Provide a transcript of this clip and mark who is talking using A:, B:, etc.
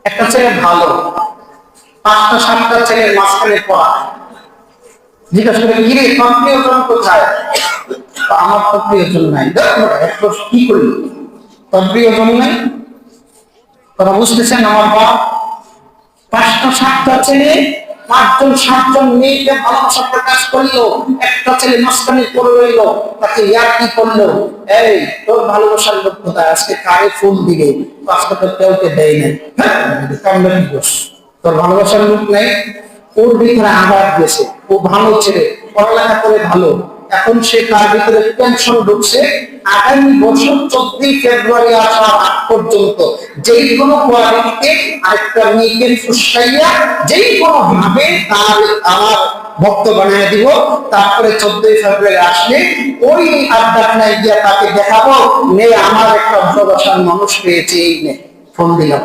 A: একটা ছেলে ভালো, 5টা 7টা ছেলের মাঝখানে পড়া, জিজ্ঞাসা করে কি রে তোর প্রিয়জন কোথায়? আমার তো প্রিয়জন নাই। কি করলি, তোর প্রিয়জন নাই? তোরা বুঝতেছেন আমার বাপ 5টা 7টা ছেলে 5জন 7জন মেয়েকে ভালোবাসা প্রকাশ করলো, একটা ছেলে মাঝখানে পড়ে রইলো, তাকে কি করলো, এই তোর ভালোবাসার লোক কোথায়, আজকে কারে ফুল দিবে? আজকে তো কেউকে দেয় নাই। তোর ভালোবাসার লোক নেই, ওর ভিতরে আঘাত দিয়েছে, ও ভালো ছেলে, পড়ালেখা করে ভালো, এখন সে তার ভিতরে টেনশন ঢুকছে। আগামী বছর 14ই ফেব্রুয়ারি আসার আগ পর্যন্ত যেই কোনো কোয়ালিটিতে আরেকটা মেয়েকে ফুসকাইয়া যেই কোনো ভাবে তার আমার ভক্ত বানিয়ে দিব, তারপরে 14ই ফেব্রুয়ারি আসলে ওই আড্ডাখানায় গিয়ে তাকে দেখাবো, নে আমার একটা ভালোবাসার মানুষ পেয়েছে, এই নে ফোন দিলাম।